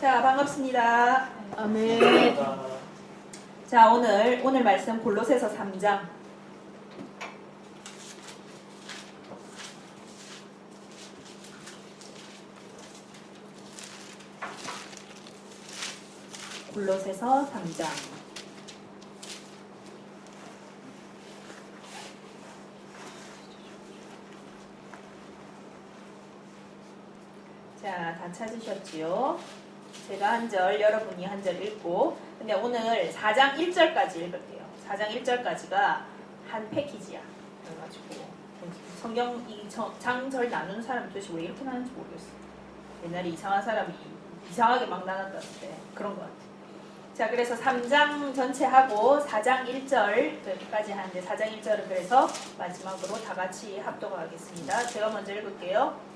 자, 반갑습니다. 아멘. 자, 오늘 말씀 골로새서 3장. 골로새서 3장. 자, 다 찾으셨지요? 제가 한 절, 여러분이 한 절 읽고, 근데 오늘 4장 1절까지 읽을게요. 4장 1절까지가 한 패키지야. 그래가지고 성경 이 장절 나누는 사람이 도대체 왜 이렇게 나는지 모르겠어. 옛날에 이상한 사람이 이상하게 막 나눴다는데 그런 것 같아. 자, 그래서 3장 전체 하고 4장 1절까지 하는데 4장 1절은 그래서 마지막으로 다 같이 합독하겠습니다. 제가 먼저 읽을게요.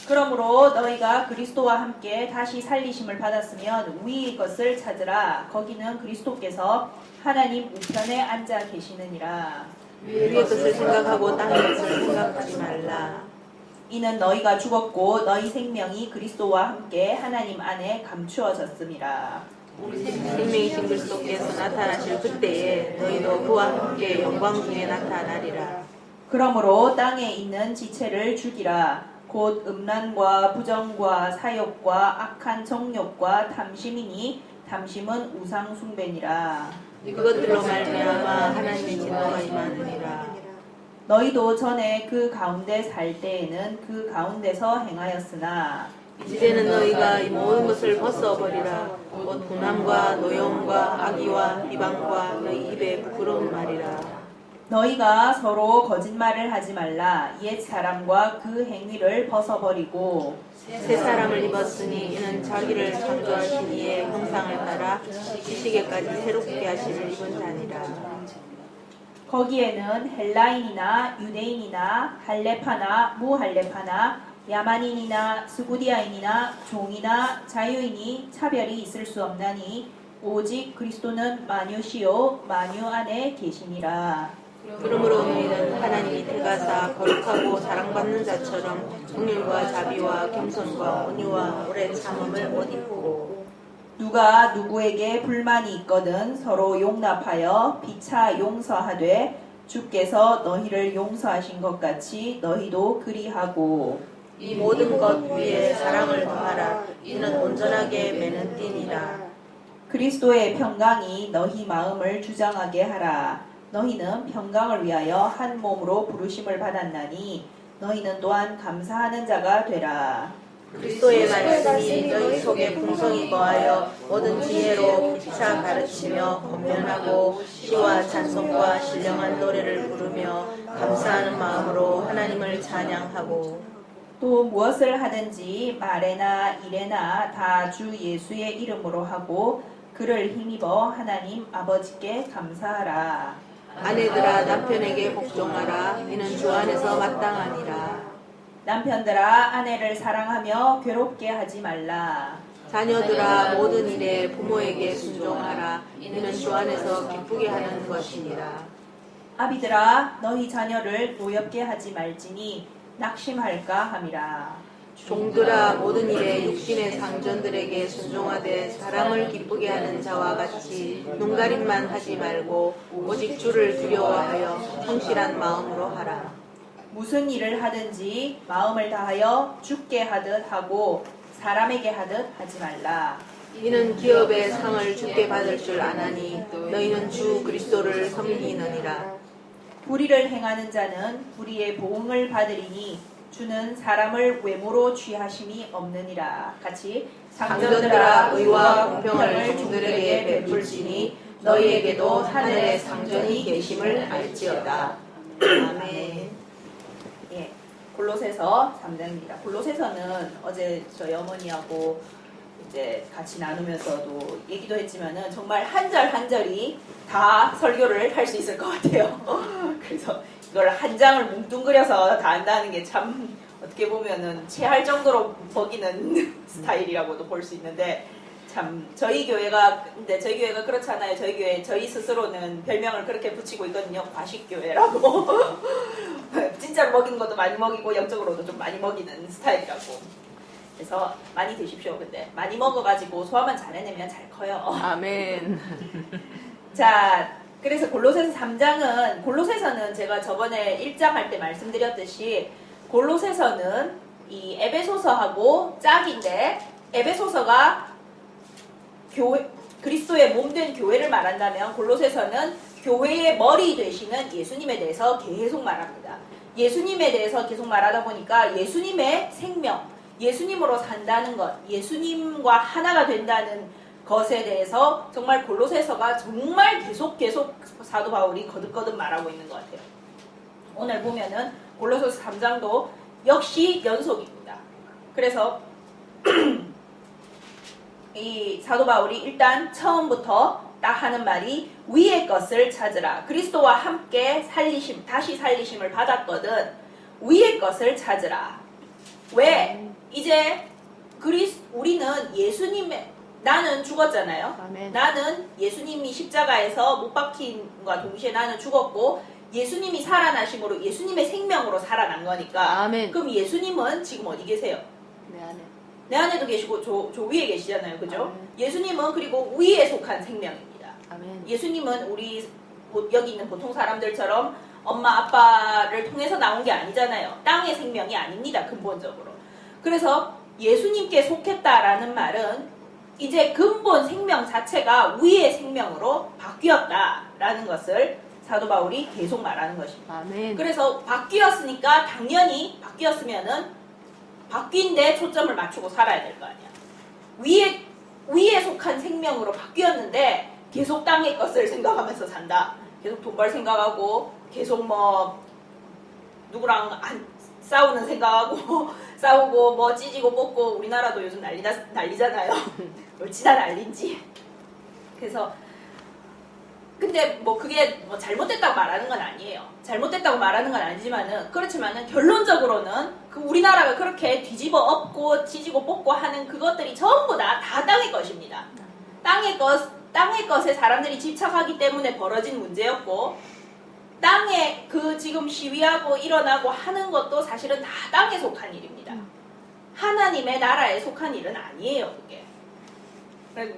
그러므로 너희가 그리스도와 함께 다시 살리심을 받았으면 위의 것을 찾으라. 거기는 그리스도께서 하나님 우편에 앉아 계시느니라. 위의 것을 생각하고 땅의 것을 생각하지 말라. 이는 너희가 죽었고 너희 생명이 그리스도와 함께 하나님 안에 감추어졌음이라. 생명이신 그리스도께서 나타나실 그때에 너희도 그와 함께 영광 중에 나타나리라. 그러므로 땅에 있는 지체를 죽이라. 곧 음란과 부정과 사욕과 악한 정욕과 탐심이니 탐심은 우상 숭배니라. 이것들로 말미암아 하나님의 진노가 임하느니라. 너희도 전에 그 가운데 살 때에는 그 가운데서 행하였으나 이제는 너희가 이 모든 것을 벗어버리라. 곧 분함과 노여움과 악의와 비방과 너희 입에 부끄러운 말이라. 너희가 서로 거짓말을 하지 말라. 옛 사람과 그 행위를 벗어버리고 새 사람을 입었으니 이는 자기를 창조하신 이의 형상을 따라 지시기까지 새롭게 하심을 입은 자니라. 거기에는 헬라인이나 유대인이나 할레파나 무할레파나 야만인이나 스구디아인이나 종이나 자유인이 차별이 있을 수 없나니 오직 그리스도는 만유시요 만유 안에 계시니라. 그러므로 너희는 하나님이 택하사 거룩하고 사랑받는 자처럼 긍휼과 자비와 겸손과 온유와 오래 참음을 못 입고 누가 누구에게 불만이 있거든 서로 용납하여 피차 용서하되 주께서 너희를 용서하신 것 같이 너희도 그리하고 이 모든 것 위에 사랑을 더하라. 이는 온전하게 매는 띠니라. 그리스도의 평강이 너희 마음을 주장하게 하라. 너희는 평강을 위하여 한 몸으로 부르심을 받았나니 너희는 또한 감사하는 자가 되라. 그리스도의 말씀이 너희 속에 풍성히 거하여 모든 지혜로 피차 가르치며 권면하고 시와 찬송과 신령한 노래를 부르며 감사하는 마음으로 하나님을 찬양하고 또 무엇을 하든지 말에나 일에나 다 주 예수의 이름으로 하고 그를 힘입어 하나님 아버지께 감사하라. 아내들아 남편에게 복종하라. 이는 주 안에서 마땅하니라. 남편들아 아내를 사랑하며 괴롭게 하지 말라. 자녀들아 모든 일에 부모에게 순종하라. 이는 주 안에서 기쁘게 하는 것이니라. 아비들아 너희 자녀를 노엽게 하지 말지니 낙심할까 함이라. 종들아 모든 일에 육신의 상전들에게 순종하되 사람을 기쁘게 하는 자와 같이 눈가림만 하지 말고 오직 주를 두려워하여 성실한 마음으로 하라. 무슨 일을 하든지 마음을 다하여 주께 하듯 하고 사람에게 하듯 하지 말라. 이는 기업의 상을 주께 받을 줄 아나니 너희는 주 그리스도를 섬기느니라. 불의를 행하는 자는 불의의 보응을 받으리니 주는 사람을 외모로 취하심이 없느니라. 같이 상전들아 의와 공평을 종들에게 베풀지니 너희에게도 하늘에 상전이 계심을 알지어다. 아멘. 예, 골로새서 3장입니다. 골로새서는 어제 저희 어머니하고 이제 같이 나누면서도 얘기도 했지만은 정말 한 절 한 절이 다 설교를 할 수 있을 것 같아요. 그래서 이걸 한 장을 뭉뚱그려서 다 한다는 게 참 어떻게 보면은 체할 정도로 먹이는 스타일이라고도 볼 수 있는데 참 저희 교회가 그렇잖아요. 저희 교회 저희 스스로는 별명을 그렇게 붙이고 있거든요. 과식교회라고. 진짜로 먹이는 것도 많이 먹이고 영적으로도 좀 많이 먹이는 스타일이라고. 그래서 많이 드십시오. 근데 많이 먹어가지고 소화만 잘 해내면 잘 커요. 아멘. 자, 그래서 골로새서 3장은 골로새서는 제가 저번에 1장 할 때 말씀드렸듯이 골로새서는 이 에베소서하고 짝인데 에베소서가 교회 그리스도의 몸된 교회를 말한다면 골로새서는 교회의 머리 되시는 예수님에 대해서 계속 말합니다. 예수님에 대해서 계속 말하다 보니까 예수님의 생명, 예수님으로 산다는 것, 예수님과 하나가 된다는 것에 대해서 정말 골로새서가 정말 계속 사도 바울이 거듭거듭 말하고 있는 것 같아요. 오늘 보면은 골로새서 3장도 역시 연속입니다. 그래서 이 사도 바울이 일단 처음부터 딱 하는 말이 위의 것을 찾으라. 그리스도와 함께 다시 살리심을 받았거든. 위의 것을 찾으라. 왜? 이제 우리는 나는 죽었잖아요. 아멘. 나는 예수님이 십자가에서 못 박힌과 동시에 나는 죽었고 예수님이 살아나심으로 예수님의 생명으로 살아난 거니까. 아멘. 그럼 예수님은 지금 어디 계세요? 내 안에. 내 안에도 계시고 저 위에 계시잖아요. 그죠? 아멘. 예수님은 그리고 위에 속한 생명입니다. 아멘. 예수님은 우리 여기 있는 보통 사람들처럼 엄마 아빠를 통해서 나온 게 아니잖아요. 땅의 생명이 아닙니다. 근본적으로. 그래서 예수님께 속했다라는 말은 이제 근본 생명 자체가 위의 생명으로 바뀌었다라는 것을 사도 바울이 계속 말하는 것입니다. 아멘. 그래서 바뀌었으니까 당연히 바뀌었으면은 바뀐 데 초점을 맞추고 살아야 될 거 아니야. 위에 속한 생명으로 바뀌었는데 계속 땅의 것을 생각하면서 산다. 계속 돈 벌 생각하고 계속 뭐 누구랑 싸우는 생각하고 싸우고 뭐 찢이고 뽑고 우리나라도 요즘 난리잖아요. 어찌나 난린지. 그래서 근데 뭐 그게 뭐 잘못됐다고 말하는 건 아니에요. 잘못됐다고 말하는 건 아니지만은 그렇지만은 결론적으로는 그 우리나라가 그렇게 뒤집어 엎고 찢이고 뽑고 하는 그것들이 전부 다 땅의 것입니다. 땅의 것에 사람들이 집착하기 때문에 벌어진 문제였고 땅에 지금 시위하고 일어나고 하는 것도 사실은 다 땅에 속한 일입니다. 하나님의 나라에 속한 일은 아니에요, 그게.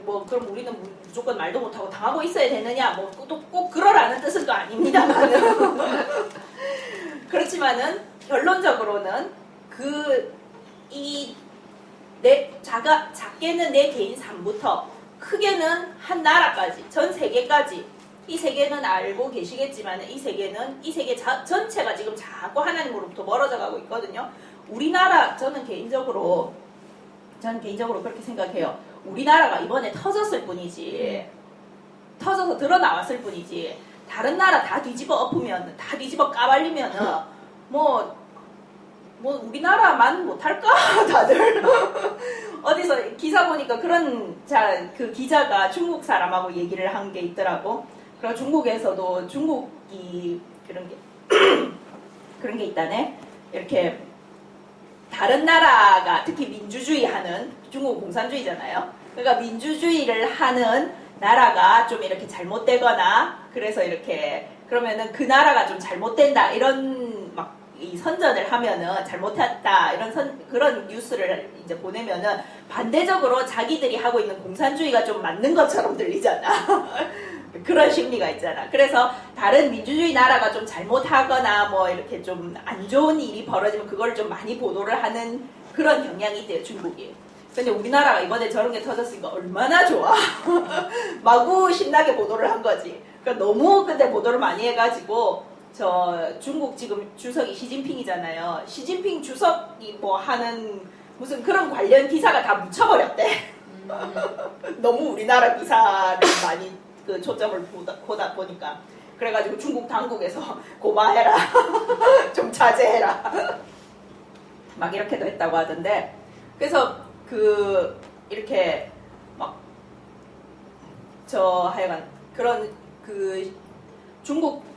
뭐 그럼 우리는 무조건 말도 못하고 당하고 있어야 되느냐? 뭐 꼭 그러라는 뜻은 또 아닙니다만은. 그렇지만은 결론적으로는 작게는 내 개인 삶부터 크게는 한 나라까지, 전 세계까지. 이 세계는 알고 계시겠지만 이 세계 전체가 지금 자꾸 하나님으로부터 멀어져 가고 있거든요. 우리나라 저는 개인적으로 그렇게 생각해요. 우리나라가 이번에 터졌을 뿐이지, 터져서 드러나왔을 뿐이지, 다른 나라 다 뒤집어 엎으면, 다 뒤집어 까발리면은 뭐 우리나라만 못할까 다들. 어디서 기사 보니까 그 기자가 중국 사람하고 얘기를 한 게 있더라고. 그리고 중국에서도 중국이 그런 게 있다네. 이렇게 다른 나라가 특히 민주주의 하는, 중국 공산주의잖아요. 그러니까 민주주의를 하는 나라가 좀 이렇게 잘못되거나 그래서 이렇게 그러면은 그 나라가 좀 잘못된다 이런 막 이 선전을 하면은 잘못했다 이런 그런 뉴스를 이제 보내면은 반대적으로 자기들이 하고 있는 공산주의가 좀 맞는 것처럼 들리잖아. 그런 심리가 있잖아. 그래서 다른 민주주의 나라가 좀 잘못하거나 뭐 이렇게 좀 안 좋은 일이 벌어지면 그걸 좀 많이 보도를 하는 그런 경향이 있대요, 중국이. 근데 우리나라가 이번에 저런 게 터졌으니까 얼마나 좋아. 마구 신나게 보도를 한 거지. 그러니까 너무 근데 보도를 많이 해가지고 중국 지금 주석이 시진핑이잖아요. 시진핑 주석이 뭐 하는 무슨 그런 관련 기사가 다 묻혀버렸대. 너무 우리나라 기사를 많이 초점을 보다 보니까. 그래가지고 중국 당국에서 고마해라. 좀 자제해라. 막 이렇게도 했다고 하던데. 그래서 이렇게 하여간 그런 중국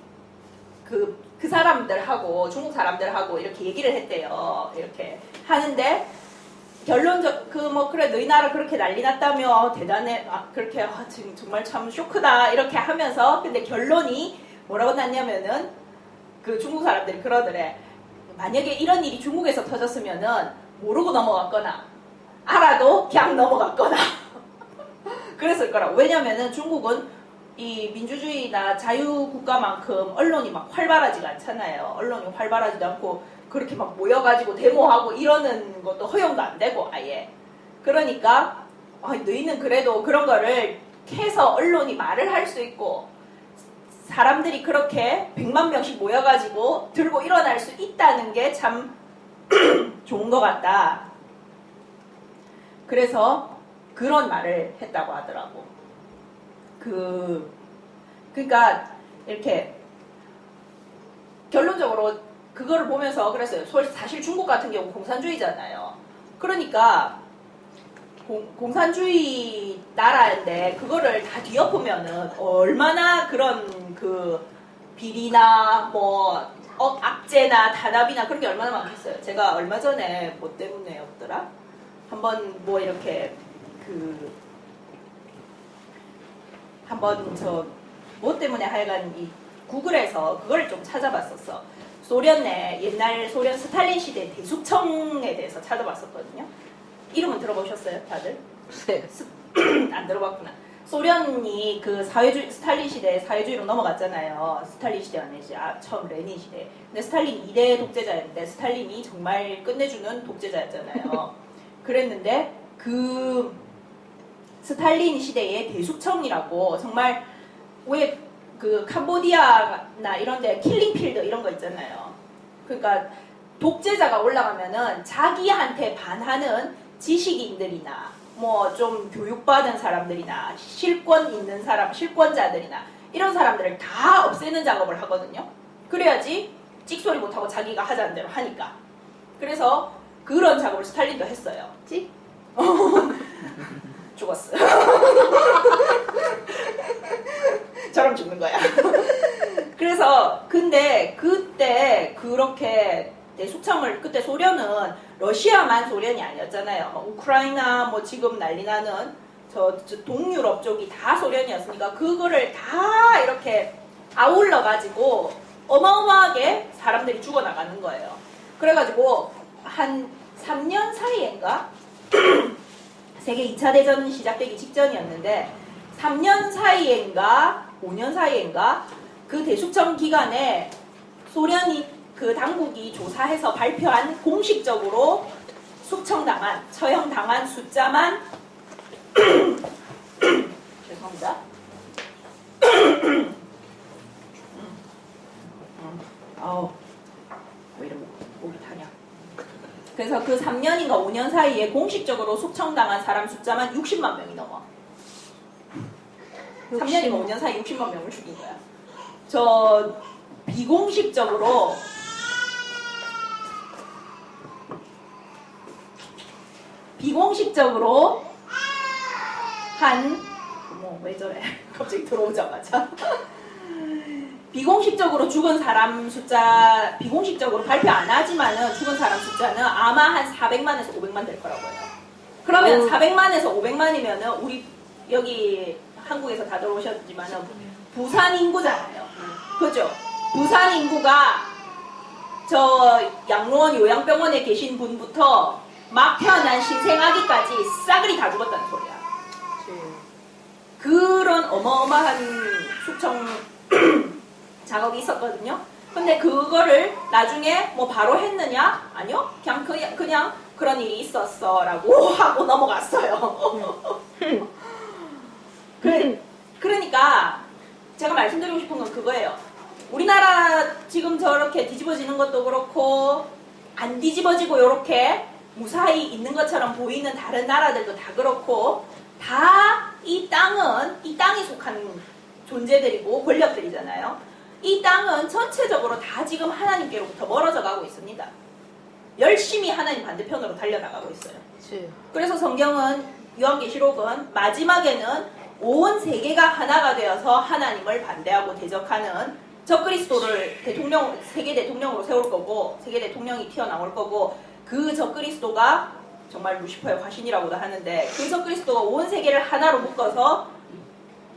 그 사람들하고 중국 사람들하고 이렇게 얘기를 했대요. 이렇게 하는데 그래 너희 나라 그렇게 난리 났다며 대단해. 그렇게 지금 정말 참 쇼크다 이렇게 하면서 근데 결론이 뭐라고 났냐면은 그 중국 사람들이 그러더래. 만약에 이런 일이 중국에서 터졌으면은 모르고 넘어갔거나 알아도 그냥 넘어갔거나 그랬을 거라고. 왜냐면은 중국은 이 민주주의나 자유국가만큼 언론이 막 활발하지가 않잖아요. 언론이 활발하지도 않고 그렇게 막 모여가지고 데모하고 이러는 것도 허용도 안 되고 아예. 그러니까 너희는 그래도 그런 거를 해서 언론이 말을 할 수 있고 사람들이 그렇게 100만 명씩 모여가지고 들고 일어날 수 있다는 게 참 좋은 것 같다. 그래서 그런 말을 했다고 하더라고. 그러니까 이렇게 결론적으로 그거를 보면서 그랬어요. 사실 중국 같은 경우 공산주의잖아요. 그러니까 공산주의 나라인데 그거를 다 뒤엎으면은 얼마나 그런 그 비리나 뭐 악재나 탄압이나 그런 게 얼마나 많겠어요. 제가 얼마 전에 뭐 때문에였더라? 한번 뭐 이렇게 한번 뭐 때문에 하여간 이 구글에서 그걸 좀 찾아봤었어. 옛날 소련 스탈린 시대 대숙청에 대해서 찾아봤었거든요. 이름은 들어보셨어요, 다들? 네. 안 들어봤구나. 소련이 그 스탈린 시대에 사회주의로 넘어갔잖아요. 스탈린 시대 아니지, 처음 레닌 시대. 근데 스탈린 2대 독재자였는데 스탈린이 정말 끝내주는 독재자였잖아요. 그랬는데 그 스탈린 시대의 대숙청이라고 정말 왜 그 캄보디아나 이런 데 킬링필드 이런 거 있잖아요. 그러니까 독재자가 올라가면은 자기한테 반하는 지식인들이나 뭐 좀 교육받은 사람들이나 실권 있는 사람, 실권자들이나 이런 사람들을 다 없애는 작업을 하거든요. 그래야지 찍소리 못하고 자기가 하자는 대로 하니까. 그래서 그런 작업을 스탈린도 했어요. 찍? 죽었어. 저럼 죽는 거야. 그래서 근데 그때 그렇게 대숙청을 그때 소련은 러시아만 소련이 아니었잖아요. 우크라이나 뭐 지금 난리 나는 저 동유럽 쪽이 다 소련이었으니까 그거를 다 이렇게 아울러 가지고 어마어마하게 사람들이 죽어나가는 거예요. 그래가지고 한 3년 사이인가 세계 2차 대전 시작되기 직전이었는데 3년 사이인가 5년 사이인가 그 대숙청 기간에 소련이 그 당국이 조사해서 발표한 공식적으로 숙청당한 처형당한 숫자만 죄송합니다. 왜 이런 목이 타냐. 그래서 그 3년인가 5년 사이에 공식적으로 숙청당한 사람 숫자만 60만 명이 넘어. 3년인가 5년 사이에 60만 명을 죽인 거야. 저 비공식적으로 왜 저래? 갑자기 들어오자마자 비공식적으로 죽은 사람 숫자 비공식적으로 발표 안 하지만은 죽은 사람 숫자는 아마 한 400만에서 500만 될 거라고 해요. 그러면 400만에서 500만이면은 우리 여기 한국에서 다 들어오셨지만은 부산 인구잖아요. 그죠? 부산 인구가 저 양로원 요양병원에 계신 분부터 막 태어난 신생아기까지 싸그리 다 죽었다는 소리야. 그런 어마어마한 숙청 작업이 있었거든요. 근데 그거를 나중에 뭐 바로 했느냐? 아니요. 그냥 그런 일이 있었어 라고 하고 넘어갔어요. 그러니까 제가 말씀드리고 싶은 건 그거예요. 우리나라 지금 저렇게 뒤집어지는 것도 그렇고 안 뒤집어지고 이렇게 무사히 있는 것처럼 보이는 다른 나라들도 다 그렇고 다 이 땅이 속한 존재들이고 권력들이잖아요. 이 땅은 전체적으로 다 지금 하나님께로부터 멀어져 가고 있습니다. 열심히 하나님 반대편으로 달려나가고 있어요. 그래서 성경은 요한계시록은 마지막에는 온 세계가 하나가 되어서 하나님을 반대하고 대적하는 적그리스도를 세계 대통령으로 세울 거고 세계 대통령이 튀어나올 거고 그 적그리스도가 정말 루시퍼의 화신이라고도 하는데 그 적그리스도가 온 세계를 하나로 묶어서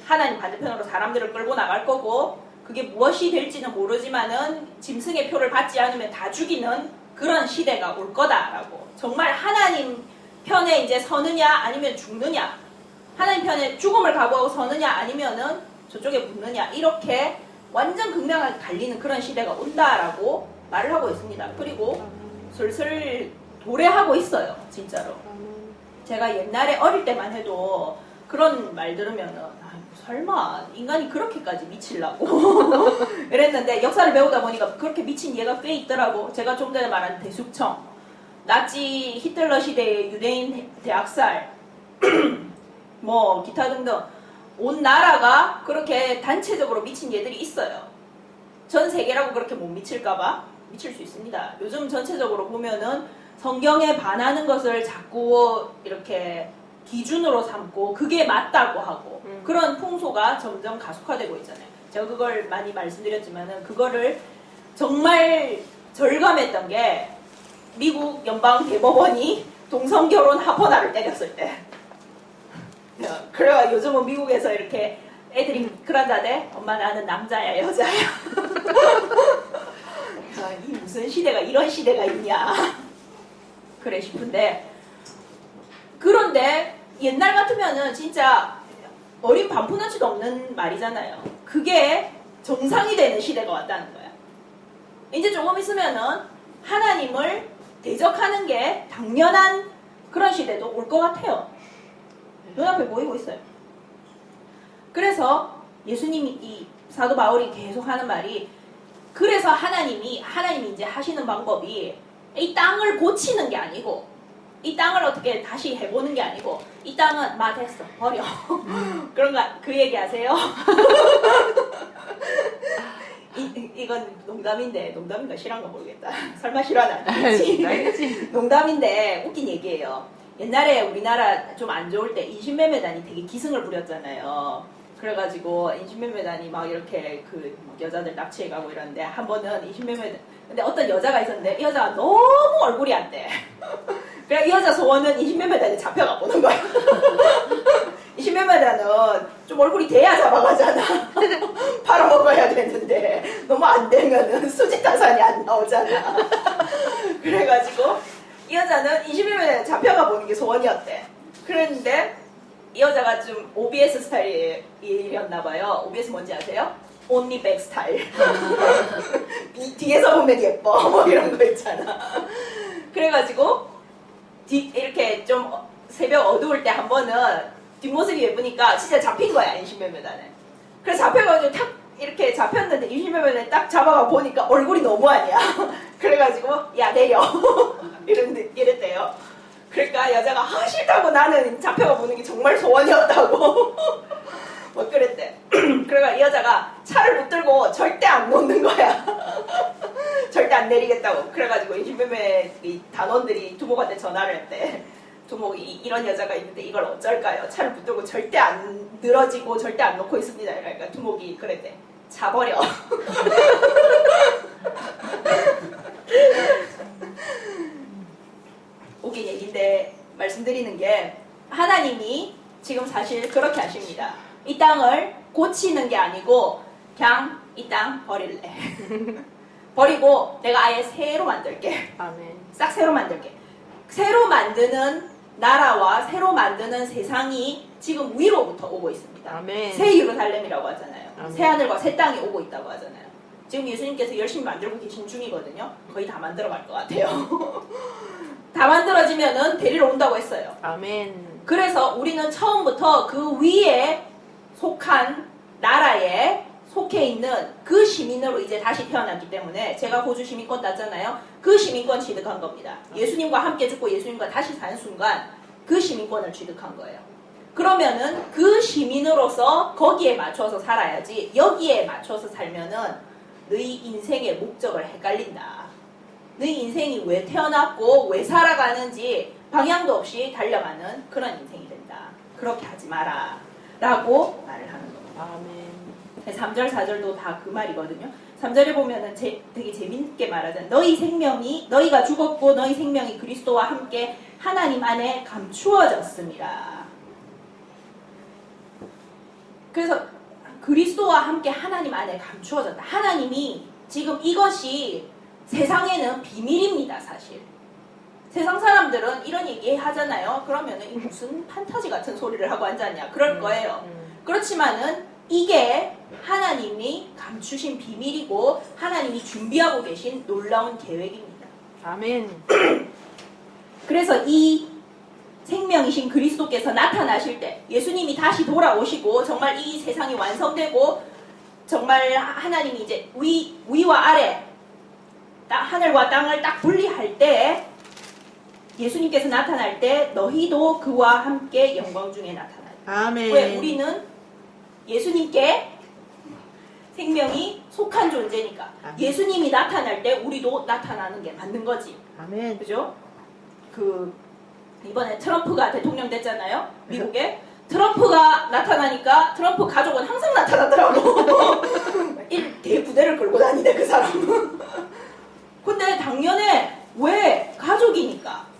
하나님 반대편으로 사람들을 끌고 나갈 거고 그게 무엇이 될지는 모르지만은 짐승의 표를 받지 않으면 다 죽이는 그런 시대가 올 거다라고 정말 하나님 편에 이제 서느냐 아니면 죽느냐, 하나님 편에 죽음을 각오하고 서느냐 아니면은 저쪽에 붙느냐, 이렇게 완전 극명하게 갈리는 그런 시대가 온다라고 말을 하고 있습니다. 그리고 슬슬 도래하고 있어요, 진짜로. 제가 옛날에 어릴 때만 해도 그런 말 들으면은 설마 인간이 그렇게까지 미치려고 이랬는데, 역사를 배우다 보니까 그렇게 미친 예가 꽤 있더라고. 제가 좀 전에 말한 대숙청, 나치 히틀러 시대의 유대인 대학살, 뭐 기타 등등 온 나라가 그렇게 단체적으로 미친 예들이 있어요. 전 세계라고 그렇게 못 미칠까봐 미칠 수 있습니다. 요즘 전체적으로 보면은 성경에 반하는 것을 자꾸 이렇게 기준으로 삼고 그게 맞다고 하고 그런 풍소가 점점 가속화되고 있잖아요. 제가 그걸 많이 말씀드렸지만은, 그거를 정말 절감했던 게 미국 연방 대법원이 동성결혼 합헌화를 때렸을 때. 그래가 요즘은 미국에서 이렇게 애들이 그런다대. 엄마 나는 남자야 여자야. 이 무슨 시대가 이런 시대가 있냐 그래 싶은데, 그런데 옛날 같으면은 진짜 어린 반푼어치도 없는 말이잖아요. 그게 정상이 되는 시대가 왔다는 거야. 이제 조금 있으면은 하나님을 대적하는 게 당연한 그런 시대도 올 것 같아요. 눈앞에 보이고 있어요. 그래서 예수님이, 이 사도 바울이 계속 하는 말이, 그래서 하나님이 이제 하시는 방법이 이 땅을 고치는 게 아니고, 이 땅을 어떻게 다시 해보는 게 아니고, 이 땅은 됐어 버려. 그런가 그 얘기 하세요? 이건 농담인데, 농담인가 실한가 모르겠다. 설마 실화는 아니겠지. 농담인데 웃긴 얘기예요. 옛날에 우리나라 좀 안 좋을 때 인신매매단이 되게 기승을 부렸잖아요. 그래가지고 인신매매단이 막 이렇게 그 여자들 납치해가고 이러는데, 한 번은 인신매매단, 근데 어떤 여자가 있었는데 이 여자가 너무 얼굴이 안 돼. 그래 이 여자 소원은 인신매매단에 잡혀가 보는 거야. 인신매매단은 좀 얼굴이 돼야 잡아가잖아. 팔아먹어야 되는데 너무 안 되면은 수지타산이 안 나오잖아. 그래가지고 이 여자는 인신매매단에 잡혀가 보는 게 소원이었대. 그랬는데 이 여자가 좀 OBS 스타일이었나봐요. OBS 뭔지 아세요? Only back 스타일. 뒤에서 보면 예뻐 뭐 이런 거 있잖아. 그래가지고 이렇게 좀 새벽 어두울 때 한 번은 뒷모습이 예쁘니까 진짜 잡힌 거야, 인신매매단에. 그래서 잡혀가지고 탁 이렇게 잡혔는데, 인신매매단에 딱 잡아가 보니까 얼굴이 너무 아니야. 그래가지고 야 내려 이랬대요. 그러니까 여자가 싫다고, 나는 잡혀가 보는 게 정말 소원이었다고 뭐 그랬대. 그러니까 이 여자가 차를 붙들고 절대 안 놓는 거야. 절대 안 내리겠다고. 그래가지고 인신매매 단원들이 두목한테 전화를 했대. 두목이 이런 여자가 있는데 이걸 어쩔까요? 차를 붙들고 절대 안 늘어지고 절대 안 놓고 있습니다. 그러니까 두목이 그랬대. 차버려. 웃긴 얘기인데 말씀드리는 게, 하나님이 지금 사실 그렇게 하십니다. 이 땅을 고치는 게 아니고 그냥 이 땅 버릴래. 버리고 내가 아예 새로 만들게. 아멘. 싹 새로 만들게. 새로 만드는 나라와 새로 만드는 세상이 지금 위로부터 오고 있습니다. 아멘. 새 예루살렘이라고 하잖아요. 아멘. 새 하늘과 새 땅이 오고 있다고 하잖아요. 지금 예수님께서 열심히 만들고 계신 중이거든요. 거의 다 만들어갈 것 같아요. 다 만들어지면은 데리러 온다고 했어요. 아멘. 그래서 우리는 처음부터 그 위에 속한 나라에 속해 있는 그 시민으로 이제 다시 태어났기 때문에, 제가 호주 시민권 땄잖아요. 그 시민권 취득한 겁니다. 예수님과 함께 죽고 예수님과 다시 사는 순간 그 시민권을 취득한 거예요. 그러면은 그 시민으로서 거기에 맞춰서 살아야지, 여기에 맞춰서 살면은 너희 인생의 목적을 헷갈린다. 너희 인생이 왜 태어났고 왜 살아가는지 방향도 없이 달려가는 그런 인생이 된다. 그렇게 하지 마라 라고 말을 하는 겁니다. 아멘. 3절 4절도 다 그 말이거든요. 3절에 보면은 되게 재밌게 말하잖아요. 너희 생명이, 너희가 죽었고 너희 생명이 그리스도와 함께 하나님 안에 감추어졌습니다. 그래서 그리스도와 함께 하나님 안에 감추어졌다. 하나님이 지금, 이것이 세상에는 비밀입니다. 사실 세상 사람들은 이런 얘기 하잖아요. 그러면은 이 무슨 판타지 같은 소리를 하고 앉았냐 그럴 거예요. 그렇지만은 이게 하나님이 감추신 비밀이고 하나님이 준비하고 계신 놀라운 계획입니다. 아멘. 그래서 이 생명이신 그리스도께서 나타나실 때 예수님이 다시 돌아오시고 정말 이 세상이 완성되고 정말 하나님이 이제 위와 아래 하늘과 땅을 딱 분리할 때 예수님께서 나타날 때 너희도 그와 함께 영광 중에 나타나요. 아멘. 왜? 우리는 예수님께 생명이 속한 존재니까 아멘. 예수님이 나타날 때 우리도 나타나는 게 맞는 거지. 아멘. 그죠? 이번에 트럼프가 대통령 됐잖아요. 미국에. 트럼프가 나타나니까 트럼프 가족은 항상 나타나더라고. 대부대를 끌고 다니네 그 사람은. 근데 당연해. 왜? 가족이니까.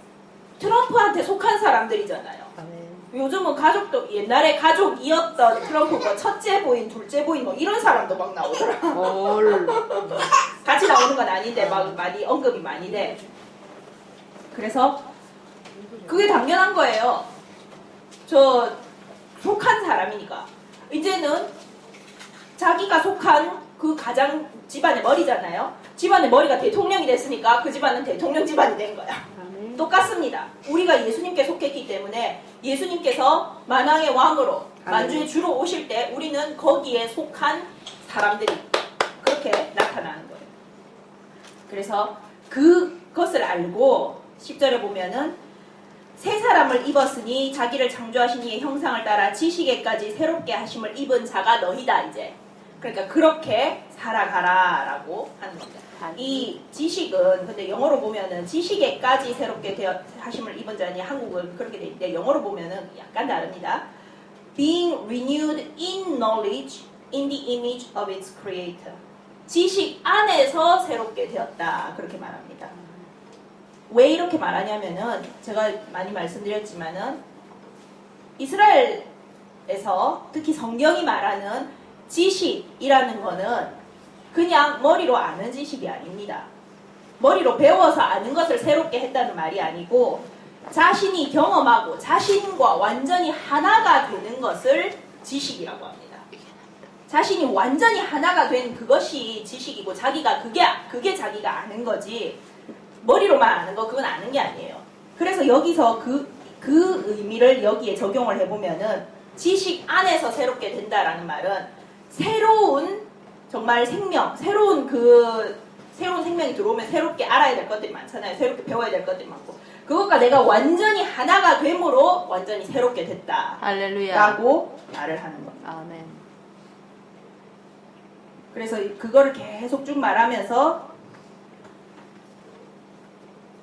트럼프한테 속한 사람들이잖아요. 아멘. 요즘은 가족도 옛날에 가족이었던 트럼프가 첫째 부인, 둘째 부인 뭐 이런 사람도 막 나오더라. 같이 나오는 건 아닌데 막 많이 언급이 많이 돼. 그래서 그게 당연한 거예요. 저 속한 사람이니까. 이제는 자기가 속한 그 가장 집안의 머리잖아요. 집안의 머리가 대통령이 됐으니까 그 집안은 대통령 집안이 된 거야. 아멘. 똑같습니다. 우리가 예수님께 속했기 때문에 예수님께서 만왕의 왕으로 만주에 주로 오실 때 우리는 거기에 속한 사람들이 그렇게 나타나는 거예요. 그래서 그것을 알고 10절에 보면은 새 사람을 입었으니 자기를 창조하신 이의 형상을 따라 지식에까지 새롭게 하심을 입은 자가 너희다 이제. 그러니까 그렇게 살아가라라고 하는 겁니다. 이 지식은 근데 영어로 보면은 지식에까지 새롭게 하심을 입은 자니 한국은 그렇게 돼 있는데 영어로 보면은 약간 다릅니다. Being renewed in knowledge in the image of its creator. 지식 안에서 새롭게 되었다 그렇게 말합니다. 왜 이렇게 말하냐면은 제가 많이 말씀드렸지만은 이스라엘에서 특히 성경이 말하는 지식이라는 거는 그냥 머리로 아는 지식이 아닙니다. 머리로 배워서 아는 것을 새롭게 했다는 말이 아니고 자신이 경험하고 자신과 완전히 하나가 되는 것을 지식이라고 합니다. 자신이 완전히 하나가 된 그것이 지식이고 자기가 그게 자기가 아는 거지 머리로만 아는 거 그건 아는 게 아니에요. 그래서 여기서 그 의미를 여기에 적용을 해보면은 지식 안에서 새롭게 된다라는 말은 새로운 정말 생명, 새로운 생명이 들어오면 새롭게 알아야 될 것들이 많잖아요. 새롭게 배워야 될 것들이 많고 그것과 내가 완전히 하나가 됨으로 완전히 새롭게 됐다. 할렐루야. 라고 말을 하는 겁니다. 아멘. 그래서 그거를 계속 쭉 말하면서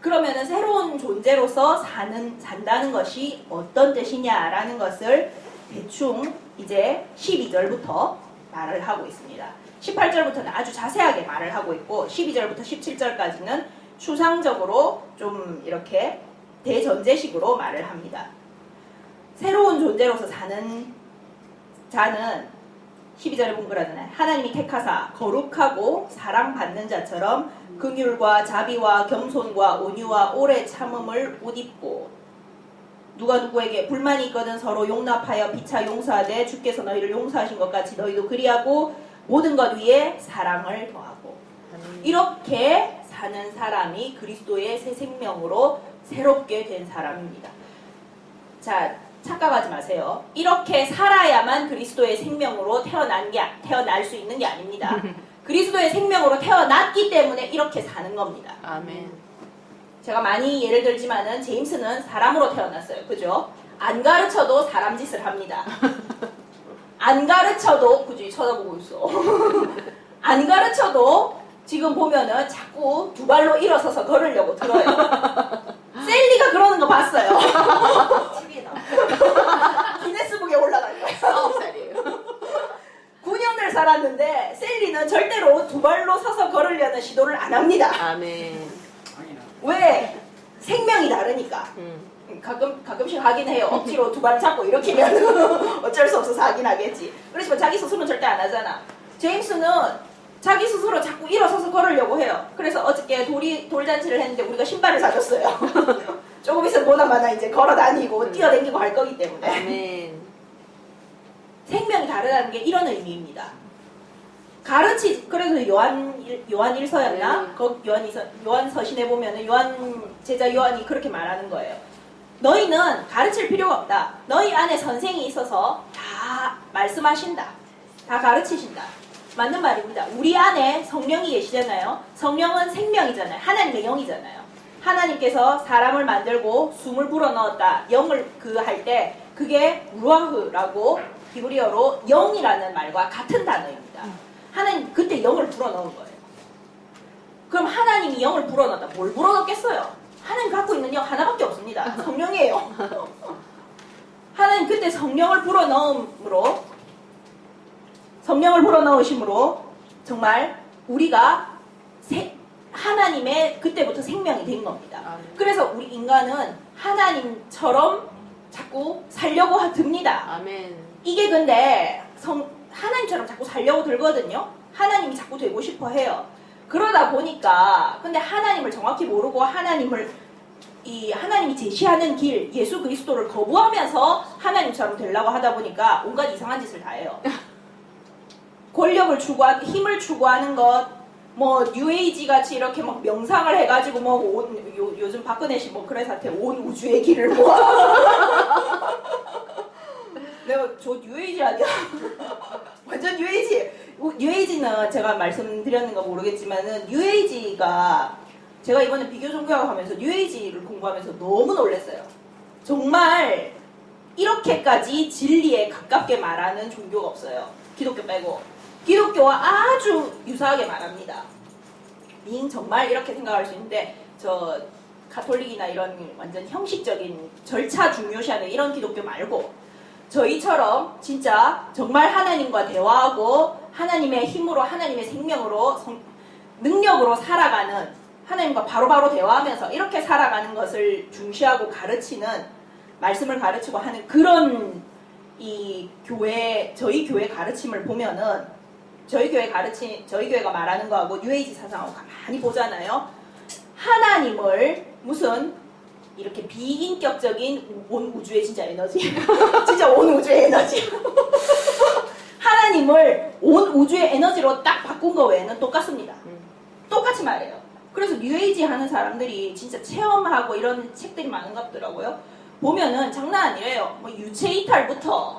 그러면은 새로운 존재로서 산다는 것이 어떤 뜻이냐라는 것을 대충 이제 12절부터 말을 하고 있습니다. 18절부터는 아주 자세하게 말을 하고 있고 12절부터 17절까지는 추상적으로 좀 이렇게 대전제식으로 말을 합니다. 새로운 존재로서 사는 자는 12절에 본 거라잖아요. 하나님이 택하사 거룩하고 사랑받는 자처럼 긍휼과 자비와 겸손과 온유와 오래 참음을 옷 입고 누가 누구에게 불만이 있거든 서로 용납하여 피차 용서하되 주께서 너희를 용서하신 것 같이 너희도 그리하고 모든 것 위에 사랑을 더하고 이렇게 사는 사람이 그리스도의 새 생명으로 새롭게 된 사람입니다. 자, 착각하지 마세요. 이렇게 살아야만 그리스도의 생명으로 태어날 수 있는 게 아닙니다. 그리스도의 생명으로 태어났기 때문에 이렇게 사는 겁니다. 아멘. 제가 많이 예를 들지만은 제임스는 사람으로 태어났어요. 그죠? 안 가르쳐도 사람 짓을 합니다. 안 가르쳐도 굳이 쳐다보고 있어. 안 가르쳐도 지금 보면은 자꾸 두 발로 일어서서 걸으려고 들어요. 셀리가 그러는 거 봤어요. TV에 나와. 기네스북에 올라갈 거예요. 9살이에요. 9년을 살았는데 셀리는 절대로 두 발로 서서 걸으려는 시도를 안 합니다. 아멘. 왜? 생명이 다르니까. 가끔씩 하긴 해요. 억지로 두 발을 잡고 일으키면 어쩔 수 없어서 하긴 하겠지. 그렇지만 자기 스스로는 절대 안 하잖아. 제임스는 자기 스스로 자꾸 일어서서 걸으려고 해요. 그래서 어저께 돌잔치를 했는데 우리가 신발을 사줬어요. 조금 있으면 보나마나 이제 걸어 다니고 뛰어다니고 할 거기 때문에. 아멘. 생명이 다르다는 게 이런 의미입니다. 그래서 요한 1서였나? 요한 서신에 보면은 제자 요한이 그렇게 말하는 거예요. 너희는 가르칠 필요가 없다. 너희 안에 선생이 있어서 다 말씀하신다. 다 가르치신다. 맞는 말입니다. 우리 안에 성령이 계시잖아요. 성령은 생명이잖아요. 하나님의 영이잖아요. 하나님께서 사람을 만들고 숨을 불어넣었다. 영을 할 때 그게 루아흐라고 히브리어로 영이라는 말과 같은 단어입니다. 하나님 그때 영을 불어넣은 거예요. 그럼 하나님이 영을 불어넣었다. 뭘 불어넣겠어요? 하나님 갖고 있는 영 하나밖에 없습니다. 성령이에요. 하나님 그때 성령을 불어넣으심으로 정말 우리가 하나님의 그때부터 생명이 된 겁니다. 그래서 우리 인간은 하나님처럼 자꾸 살려고 듭니다. 아멘. 이게 근데 하나님처럼 자꾸 살려고 들거든요. 하나님이 자꾸 되고 싶어 해요. 그러다 보니까 근데 하나님을 정확히 모르고 하나님이 제시하는 길 예수 그리스도를 거부하면서 하나님처럼 되려고 하다 보니까 온갖 이상한 짓을 다 해요. 권력을 추구하는 힘을 추구하는 것, 뭐 뉴에이지 같이 이렇게 막 명상을 해가지고 뭐 요즘 박근혜 씨 뭐 그래 사태 온 우주의 길을 모아. 내가 저 뉴에이지 아니야? 완전 뉴에이지. 뉴에이지는 제가 말씀드렸는가 모르겠지만은 뉴에이지가 제가 이번에 비교 종교학 하면서 뉴에이지를 공부하면서 너무 놀랐어요. 정말 이렇게까지 진리에 가깝게 말하는 종교가 없어요. 기독교 빼고. 기독교와 아주 유사하게 말합니다. 정말 이렇게 생각할 수 있는데 저 가톨릭이나 이런 완전 형식적인 절차 중요시하는 이런 기독교 말고 저희처럼 진짜 정말 하나님과 대화하고 하나님의 힘으로 하나님의 생명으로 능력으로 살아가는 하나님과 바로바로 대화하면서 이렇게 살아가는 것을 중시하고 가르치는 말씀을 가르치고 하는 그런 저희 교회 가르침을 보면은 저희 교회가 말하는 거하고 뉴에이지 사상하고 가만히 보잖아요. 하나님을 무슨 이렇게 비인격적인 온 우주의 진짜 에너지 진짜 온 우주의 에너지 하나님을 온 우주의 에너지로 딱 바꾼 거 외에는 똑같습니다. 똑같이 말해요. 그래서 뉴에이지 하는 사람들이 진짜 체험하고 이런 책들이 많은 것 같더라고요. 보면은 장난 아니래요. 뭐 유체 이탈부터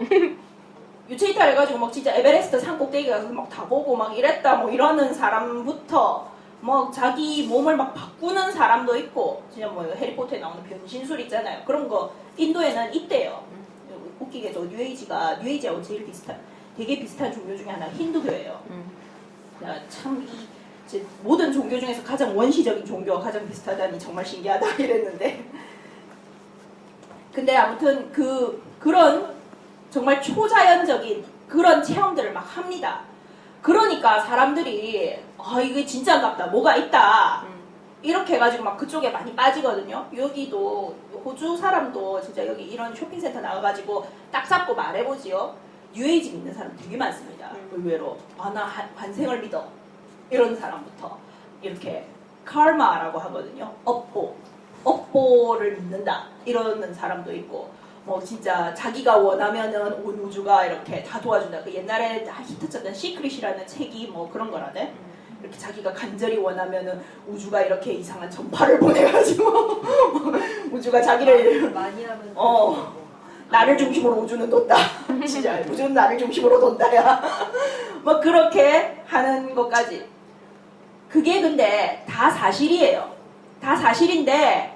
유체 이탈 해가지고 막 진짜 에베레스트 산 꼭대기 가서 막 다 보고 막 이랬다 뭐 이러는 사람부터 뭐 자기 몸을 막 바꾸는 사람도 있고 진짜 뭐 해리포터에 나오는 변신술 있잖아요. 그런 거 인도에는 있대요. 웃기게도 뉴에이지하고 되게 비슷한 종교 중에 하나가 힌두교예요. 참 모든 종교 중에서 가장 원시적인 종교와 가장 비슷하다니 정말 신기하다 이랬는데 근데 아무튼 그런 정말 초자연적인 그런 체험들을 막 합니다. 그러니까 사람들이 이게 진짜인갑다 뭐가 있다 이렇게 해가지고 막 그쪽에 많이 빠지거든요. 여기도 호주 사람도 진짜 여기 이런 쇼핑센터 나가가지고 딱 잡고 말해보지요. 뉴에이지 믿는 사람 되게 많습니다. 의외로 나 환생을 믿어 이런 사람부터 이렇게 카르마라고 하거든요. 업보를 믿는다 이러는 사람도 있고 뭐 진짜 자기가 원하면은 온 우주가 이렇게 다 도와준다. 그 옛날에 히트쳤던 시크릿이라는 책이 뭐 그런 거라네. 이렇게 자기가 간절히 원하면은 우주가 이렇게 이상한 전파를 보내가지고 우주가 자기를 많이 하면 나를 중심으로 우주는 돈다. 진짜 우주는 나를 중심으로 돈다야. 뭐 그렇게 하는 것까지. 그게 근데 다 사실이에요. 다 사실인데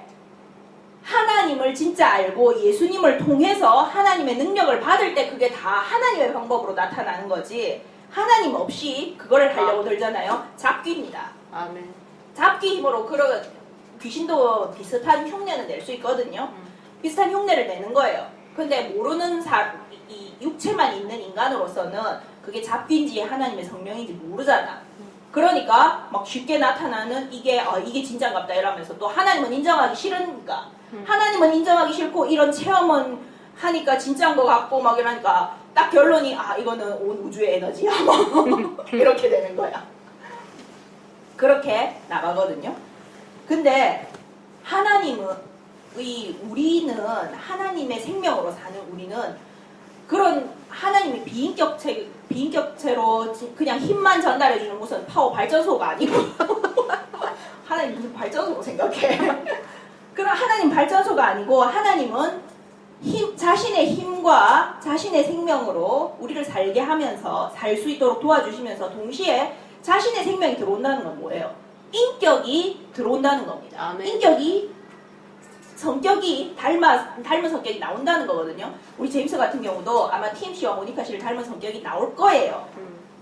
하나님을 진짜 알고 예수님을 통해서 하나님의 능력을 받을 때 그게 다 하나님의 방법으로 나타나는 거지 하나님 없이 그거를 하려고 들잖아요. 잡귀입니다. 아멘. 잡귀 힘으로 그런 귀신도 비슷한 흉내는 낼 수 있거든요. 비슷한 흉내를 내는 거예요. 근데 모르는 이 육체만 있는 인간으로서는 그게 잡귀인지 하나님의 성령인지 모르잖아. 그러니까 막 쉽게 나타나는 이게 진짜인갑다 이러면서 또 하나님은 인정하기 싫으니까 하나님은 인정하기 싫고 이런 체험은 하니까 진짜인 것 같고 막 이러니까 딱 결론이 이거는 온 우주의 에너지야 뭐 이렇게 되는 거야. 그렇게 나가거든요. 근데 우리는 하나님의 생명으로 사는 우리는 그런 하나님의 비인격체로 그냥 힘만 전달해주는 무슨 파워 발전소가 아니고 하나님 무슨 발전소로 생각해. 그런 하나님 발전소가 아니고 하나님은 자신의 힘과 자신의 생명으로 우리를 살게 하면서 살 수 있도록 도와주시면서 동시에 자신의 생명이 들어온다는 건 뭐예요? 인격이 들어온다는 겁니다. 아멘. 성격이 닮은 성격이 나온다는 거거든요. 우리 제임스 같은 경우도 아마 TMC와 모니카 씨를 닮은 성격이 나올 거예요.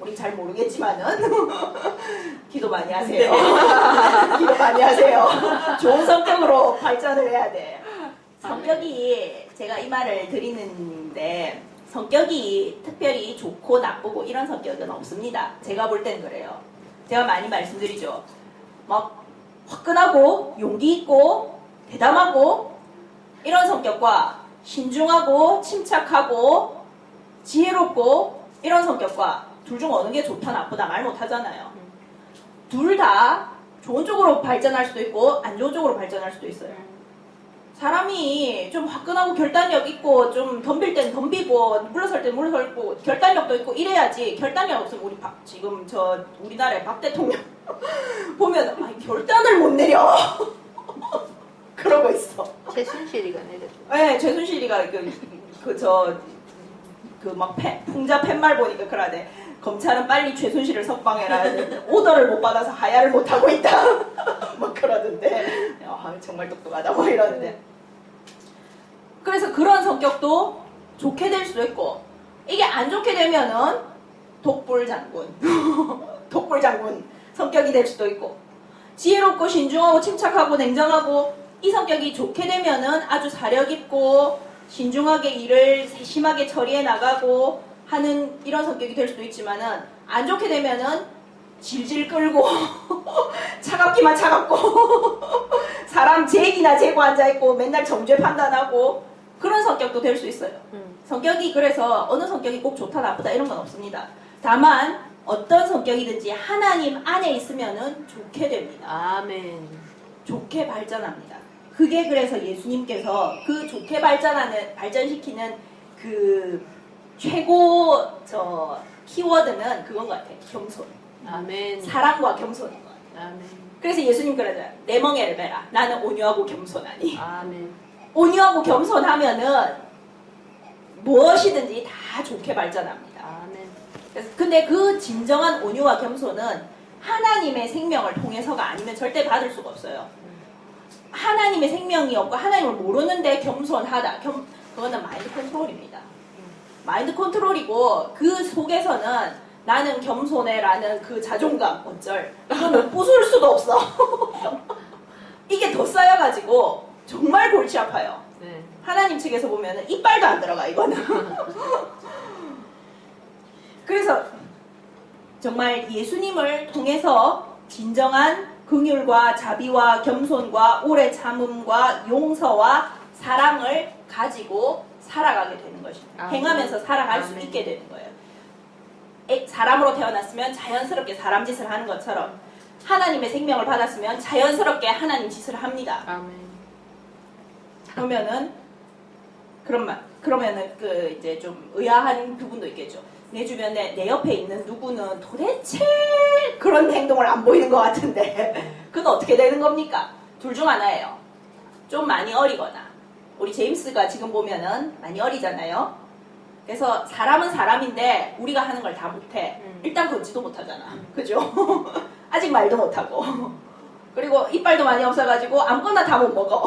우린 잘 모르겠지만은 기도 많이 하세요. 기도 많이 하세요. 좋은 성격으로 발전을 해야 돼. 성격이 제가 이 말을 드리는데 성격이 특별히 좋고 나쁘고 이런 성격은 없습니다. 제가 볼 땐 그래요. 제가 많이 말씀드리죠. 막 화끈하고 용기 있고 대담하고 이런 성격과 신중하고 침착하고 지혜롭고 이런 성격과 둘 중 어느 게 좋다 나쁘다 말 못하잖아요. 둘 다 좋은 쪽으로 발전할 수도 있고 안 좋은 쪽으로 발전할 수도 있어요. 사람이 좀 화끈하고 결단력 있고 좀 덤빌 땐 덤비고 물러설 땐 물러설고 결단력도 있고 이래야지. 결단력 없으면 지금 우리나라의 박 대통령 보면 결단을 못 내려. 그러고 있어. 최순실이가 내렸죠. 네, 최순실이가 풍자 팻말 보니까 그러네. 검찰은 빨리 최순실을 석방해라. 오더를 못 받아서 하야를 못 하고 있다. 막 그러던데. 정말 똑똑하다. 뭐 이러는데. 그래서 그런 성격도 좋게 될 수도 있고, 이게 안 좋게 되면은 독불 장군 성격이 될 수도 있고, 지혜롭고 신중하고 침착하고 냉정하고 이 성격이 좋게 되면은 아주 사력 있고 신중하게 일을 세심하게 처리해 나가고 하는 이런 성격이 될 수도 있지만은 안 좋게 되면은 질질 끌고 차갑기만 차갑고 사람 제기나 재고 앉아있고 맨날 정죄 판단하고 그런 성격도 될 수 있어요. 성격이 그래서 어느 성격이 꼭 좋다 나쁘다 이런 건 없습니다. 다만 어떤 성격이든지 하나님 안에 있으면은 좋게 됩니다. 아멘. 좋게 발전합니다. 그게 그래서 예수님께서 그 좋게 발전시키는 그 최고 키워드는 그건 것 같아요. 겸손. 아멘. 사랑과 겸손인 것 같아요. 아멘. 그래서 예수님 그러잖아요. 내 멍에를 매라. 나는 온유하고 겸손하니. 아멘. 온유하고 겸손하면은 무엇이든지 다 좋게 발전합니다. 아멘. 근데 그 진정한 온유와 겸손은 하나님의 생명을 통해서가 아니면 절대 받을 수가 없어요. 하나님의 생명이 없고 하나님을 모르는데 겸손하다. 그거는 마인드 컨트롤입니다. 마인드 컨트롤이고 그 속에서는 나는 겸손해라는 그 자존감 어쩔 이거는 부술 수도 없어. 이게 더 쌓여가지고 정말 골치 아파요. 네. 하나님 측에서 보면은 이빨도 안 들어가 이거는. 그래서 정말 예수님을 통해서 진정한 긍휼과 자비와 겸손과 오래 참음과 용서와 사랑을 가지고 살아가게 되는 것입니다. 행하면서 살아갈 수 있게 되는 거예요. 사람으로 태어났으면 자연스럽게 사람 짓을 하는 것처럼 하나님의 생명을 받았으면 자연스럽게 하나님 짓을 합니다. 아멘. 그러면은 이제 좀 의아한 부분도 있겠죠. 내 주변에 내 옆에 있는 누구는 도대체 그런 행동을 안 보이는 것 같은데 그건 어떻게 되는 겁니까? 둘 중 하나예요. 좀 많이 어리거나 우리 제임스가 지금 보면은 많이 어리잖아요. 그래서 사람은 사람인데 우리가 하는 걸 다 못해. 일단 걷지도 못하잖아. 그죠? 아직 말도 못하고 그리고 이빨도 많이 없어가지고 아무거나 다 못 먹어.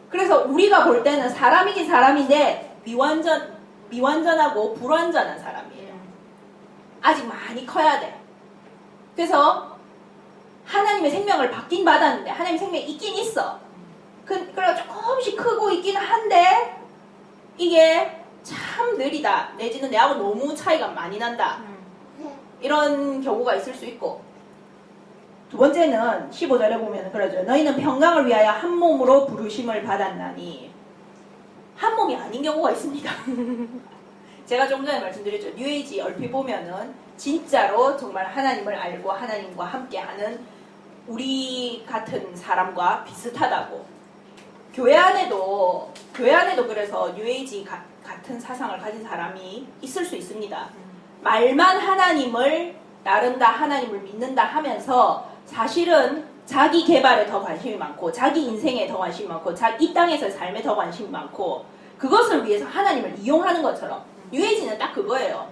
그래서 우리가 볼 때는 사람이긴 사람인데 미완전하고 불완전한 사람이에요. 아직 많이 커야 돼. 그래서 하나님의 생명을 받긴 받았는데 하나님의 생명이 있긴 있어. 그래서 조금씩 크고 있긴 한데 이게 참 느리다. 내지는 내하고 너무 차이가 많이 난다. 이런 경우가 있을 수 있고, 두 번째는 15절에 보면 그러죠. 너희는 평강을 위하여 한 몸으로 부르심을 받았나니. 한 몸이 아닌 경우가 있습니다. 제가 조금 전에 말씀드렸죠. 뉴에이지 얼핏 보면은 진짜로 정말 하나님을 알고 하나님과 함께하는 우리 같은 사람과 비슷하다고. 교회 안에도 그래서 뉴에이지 같은 사상을 가진 사람이 있을 수 있습니다. 말만 하나님을 따른다, 하나님을 믿는다 하면서 사실은 자기 개발에 더 관심이 많고 자기 인생에 더 관심이 많고 이 땅에서의 삶에 더 관심이 많고 그것을 위해서 하나님을 이용하는 것처럼 뉴에이지는 딱 그거예요.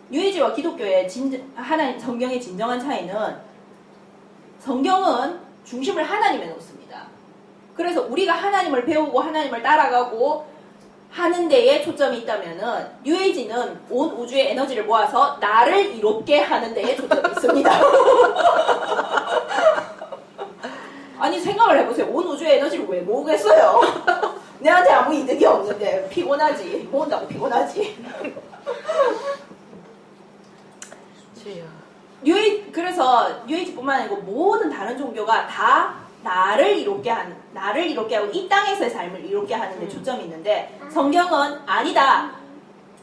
뉴에이지와 기독교의 하나님 성경의 진정한 차이는 성경은 중심을 하나님에 놓습니다. 그래서 우리가 하나님을 배우고 하나님을 따라가고 하는 데에 초점이 있다면은 뉴에이지는 온 우주의 에너지를 모아서 나를 이롭게 하는 데에 초점이 있습니다. 아니 생각을 해보세요. 온 우주의 에너지를 왜 모으겠어요? 내한테 아무 이득이 없는데 피곤하지. 모은다고 피곤하지. 그래서 뉴에이지뿐만 아니고 모든 다른 종교가 다 나를 이롭게 하고 이 땅에서의 삶을 이롭게 하는 데 초점이 있는데 성경은 아니다.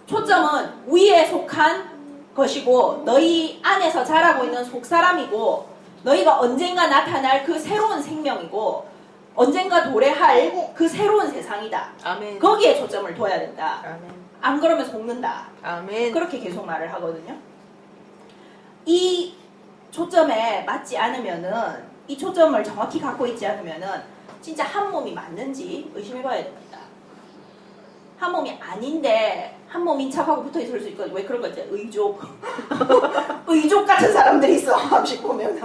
초점은 위에 속한 것이고 너희 안에서 자라고 있는 속사람이고 너희가 언젠가 나타날 그 새로운 생명이고 언젠가 도래할 그 새로운 세상이다. 아멘. 거기에 초점을 둬야 된다. 아멘. 안 그러면 속는다. 아멘. 그렇게 계속 말을 하거든요. 이 초점에 맞지 않으면은 이 초점을 정확히 갖고 있지 않으면은 진짜 한 몸이 맞는지 의심해봐야 됩니다. 한 몸이 아닌데 한 몸인 척하고 붙어 있을 수 있거든요. 왜 그런 거 있잖아요. 의족. 의족 같은 사람들이 있어. 한씩 보면은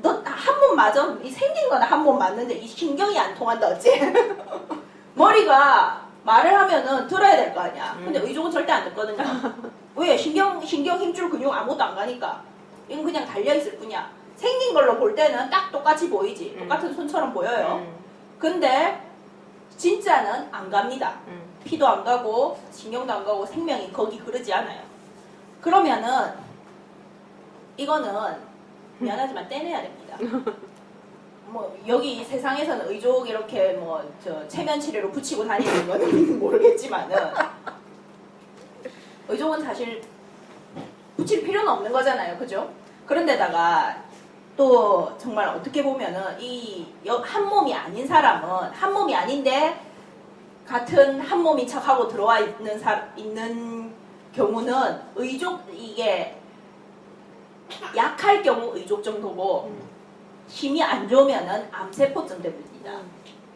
너 한 몸 맞아? 이 생긴 거는 한 몸 맞는데 이 신경이 안 통한다 어째? 머리가 말을 하면은 들어야 될 거 아니야. 근데 의족은 절대 안 듣거든요. 왜? 신경 힘줄 근육 아무것도 안 가니까. 이건 그냥 달려있을 뿐이야. 생긴 걸로 볼 때는 딱 똑같이 보이지. 똑같은 손처럼 보여요. 근데 진짜는 안 갑니다. 피도 안 가고 신경도 안 가고 생명이 거기 흐르지 않아요. 그러면은 이거는 미안하지만 떼내야 됩니다. 뭐 여기 세상에서는 의족 이렇게 뭐 저 체면 치레로 붙이고 다니는 거는 모르겠지만은 의족은 사실 붙일 필요는 없는 거잖아요. 그죠? 그런데다가 또 정말 어떻게 보면은 이 한 몸이 아닌 사람은 한 몸이 아닌데 같은 한 몸인 척하고 들어와 있는 경우는 의족 이게 약할 경우 의족 정도고 힘이 안 좋으면은 암세포쯤 됩니다.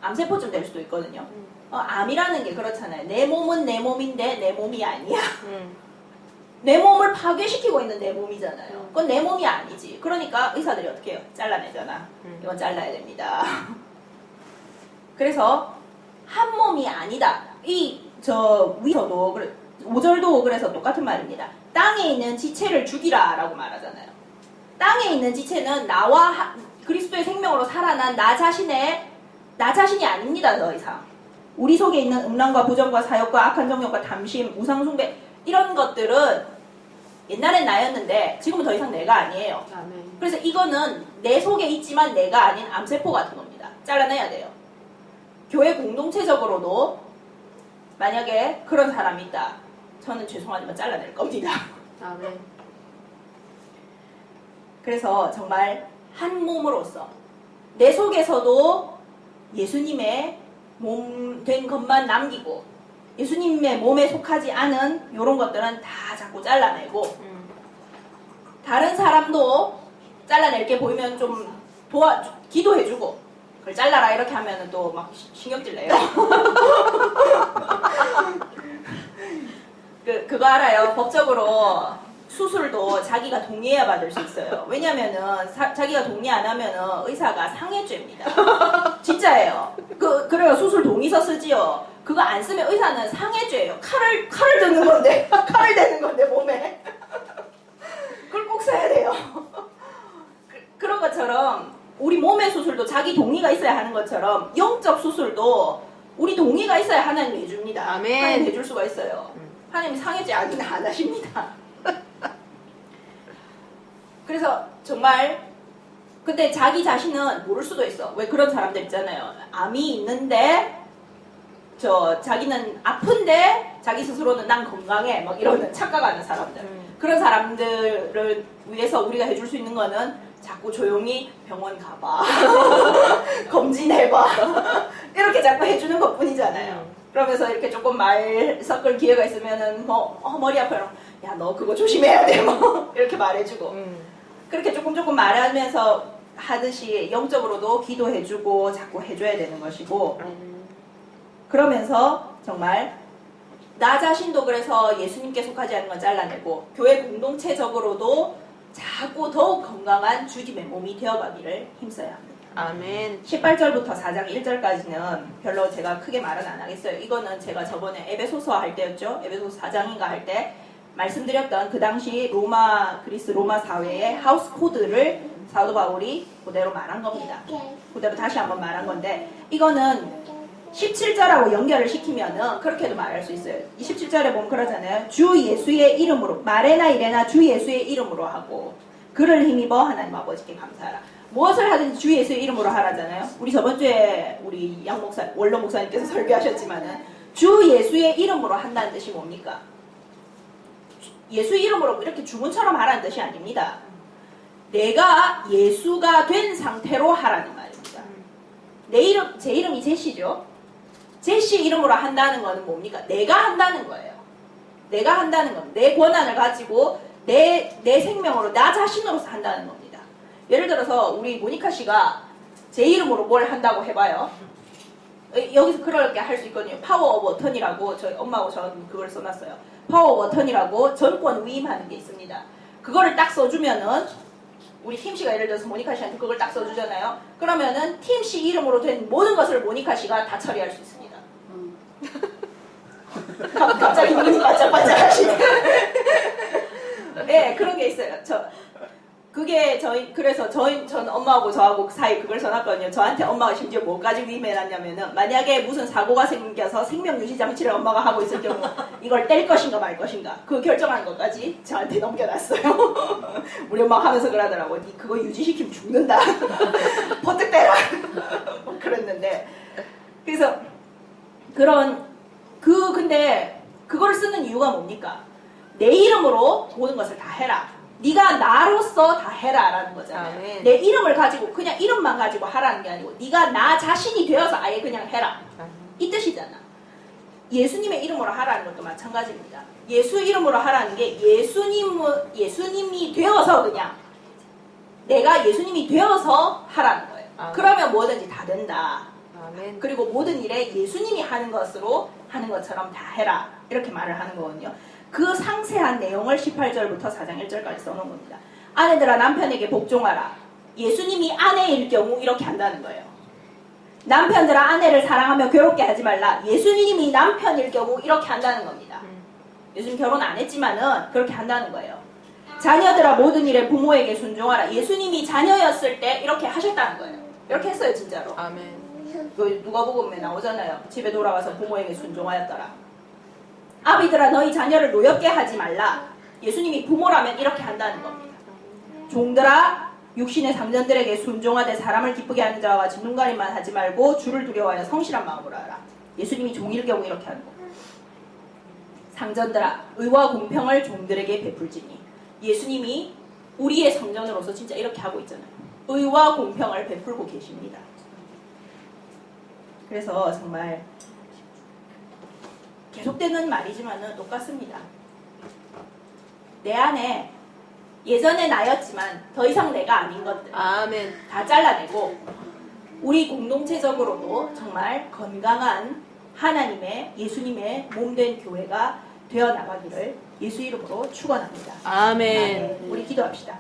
암세포쯤 될 수도 있거든요. 암이라는 게 그렇잖아요. 내 몸은 내 몸인데 내 몸이 아니야. 내 몸을 파괴시키고 있는 내 몸이잖아요. 그건 내 몸이 아니지. 그러니까 의사들이 어떻게 해요? 잘라내잖아. 이건 잘라야 됩니다. 그래서 한 몸이 아니다. 위서도 5절도 그래서 똑같은 말입니다. 땅에 있는 지체를 죽이라 라고 말하잖아요. 땅에 있는 지체는 나와 그리스도의 생명으로 살아난 나 자신이 아닙니다. 더 이상. 우리 속에 있는 음란과 부정과 사욕과 악한 정욕과 담심, 우상숭배 이런 것들은 옛날엔 나였는데 지금은 더 이상 내가 아니에요. 아멘. 그래서 이거는 내 속에 있지만 내가 아닌 암세포 같은 겁니다. 잘라내야 돼요. 교회 공동체적으로도 만약에 그런 사람이 있다. 저는 죄송하지만 잘라낼 겁니다. 아멘. 그래서 정말 한 몸으로서 내 속에서도 예수님의 몸 된 것만 남기고 예수님의 몸에 속하지 않은 이런 것들은 다 자꾸 잘라내고 다른 사람도 잘라낼 게 보이면 좀 기도해주고 그걸 잘라라 이렇게 하면은 또 막 신경질 내요. 그거 알아요? 법적으로 수술도 자기가 동의해야 받을 수 있어요. 왜냐면은 자기가 동의 안 하면은 의사가 상해죄입니다. 진짜예요. 그래요. 수술 동의서 쓰지요. 그거 안 쓰면 의사는 상해죄예요. 칼을 드는 건데, 칼을 대는 건데 몸에. 그걸 꼭 써야 돼요. 그런 것처럼 우리 몸의 수술도 자기 동의가 있어야 하는 것처럼 영적 수술도 우리 동의가 있어야 하나님이 해줍니다. 아멘. 하나님 해줄 수가 있어요. 하나님이 상해죄 안 하십니다. 그래서 정말 근데 자기 자신은 모를 수도 있어. 왜 그런 사람들 있잖아요. 암이 있는데 자기는 아픈데 자기 스스로는 난 건강해 막 이러는 착각하는 사람들. 그런 사람들을 위해서 우리가 해줄 수 있는 거는 자꾸 조용히 병원 가봐. 검진해봐. 이렇게 자꾸 해주는 것 뿐이잖아요. 그러면서 이렇게 조금 말 섞을 기회가 있으면은 머리 아파요. 야, 너 그거 조심해야 돼. 뭐 이렇게 말해주고. 그렇게 조금 말하면서 하듯이 영적으로도 기도해주고 자꾸 해줘야 되는 것이고, 그러면서 정말 나 자신도 그래서 예수님께 속하지 않는 건 잘라내고 교회 공동체적으로도 자꾸 더욱 건강한 주님의 몸이 되어가기를 힘써야 합니다. 아멘. 18절부터 4장 1절까지는 별로 제가 크게 말은 안 하겠어요. 이거는 제가 저번에 에베소서 할 때였죠. 에베소서 4장인가 할 때 말씀드렸던 그 당시 그리스 로마 사회의 하우스 코드를 사도 바울이 그대로 말한 겁니다. 그대로 다시 한번 말한 건데, 이거는 17절하고 연결을 시키면은 그렇게도 말할 수 있어요. 27절에 보면 그러잖아요. 주 예수의 이름으로, 말에나 이래나 주 예수의 이름으로 하고 그를 힘입어 하나님 아버지께 감사하라. 무엇을 하든지 주 예수의 이름으로 하라잖아요. 우리 저번 주에 우리 원로 목사님께서 설교하셨지만은 주 예수의 이름으로 한다는 뜻이 뭡니까? 예수 이름으로 이렇게 주문처럼 하라는 뜻이 아닙니다. 내가 예수가 된 상태로 하라는 말입니다. 제 이름이 제시죠. 제시 이름으로 한다는 거는 뭡니까? 내가 한다는 거예요. 내가 한다는 겁니다. 내 권한을 가지고 내 생명으로 나 자신으로서 한다는 겁니다. 예를 들어서 우리 모니카 씨가 제 이름으로 뭘 한다고 해봐요. 여기서 그렇게 할 수 있거든요. 파워 오브 어턴이라고 저희 엄마하고 저는 그걸 써놨어요. 파워 오브 어턴이라고 전권 위임하는 게 있습니다. 그거를 딱 써주면은 우리 팀 씨가 예를 들어서 모니카 씨한테 그걸 딱 써주잖아요. 그러면은 팀 씨 이름으로 된 모든 것을 모니카 씨가 다 처리할 수 있습니다. 갑자기 눈이 반짝반짝 하시네. 네, 그런 게 있어요. 전 엄마하고 저하고 사이 그걸 써놨거든요. 저한테 엄마가 심지어 뭐까지 위임해놨냐면은, 만약에 무슨 사고가 생겨서 생명유지 장치를 엄마가 하고 있을 경우 이걸 뗄 것인가 말 것인가 그 결정하는 것까지 저한테 넘겨놨어요. 우리 엄마가 하면서 그러더라고. 니 그거 유지시키면 죽는다. 버뜩 떼라. 그랬는데, 그래서 근데 그거를 쓰는 이유가 뭡니까? 내 이름으로 모든 것을 다 해라. 네가 나로서 다 해라라는 거잖아요. 아멘. 내 이름을 가지고 그냥 이름만 가지고 하라는 게 아니고 네가 나 자신이 되어서 아예 그냥 해라. 이 뜻이잖아. 예수님의 이름으로 하라는 것도 마찬가지입니다. 예수 이름으로 하라는 게 예수님이 되어서 그냥 내가 예수님이 되어서 하라는 거예요. 아멘. 그러면 뭐든지 다 된다. 아멘. 그리고 모든 일에 예수님이 하는 것으로 하는 것처럼 다 해라. 이렇게 말을 하는 거거든요. 그 상세한 내용을 18절부터 4장 1절까지 써놓은 겁니다. 아내들아 남편에게 복종하라. 예수님이 아내일 경우 이렇게 한다는 거예요. 남편들아 아내를 사랑하며 괴롭게 하지 말라. 예수님이 남편일 경우 이렇게 한다는 겁니다. 요즘 결혼 안 했지만은 그렇게 한다는 거예요. 자녀들아 모든 일에 부모에게 순종하라. 예수님이 자녀였을 때 이렇게 하셨다는 거예요. 이렇게 했어요 진짜로. 아멘. 누가복음에 나오잖아요. 집에 돌아와서 부모에게 순종하였더라. 아비들아 너희 자녀를 노엽게 하지 말라. 예수님이 부모라면 이렇게 한다는 겁니다. 종들아 육신의 상전들에게 순종하되 사람을 기쁘게 하는 자와 같이 눈가림만 하지 말고 주를 두려워하여 성실한 마음으로 하라. 예수님이 종일 경우 이렇게 하는 겁니다. 상전들아 의와 공평을 종들에게 베풀지니. 예수님이 우리의 성전으로서 진짜 이렇게 하고 있잖아요. 의와 공평을 베풀고 계십니다. 그래서 정말 계속되는 말이지만은 똑같습니다. 내 안에 예전의 나였지만 더 이상 내가 아닌 것들 아멘. 다 잘라내고 우리 공동체적으로도 정말 건강한 하나님의 예수님의 몸된 교회가 되어 나가기를 예수 이름으로 축원합니다. 아멘. 우리 기도합시다.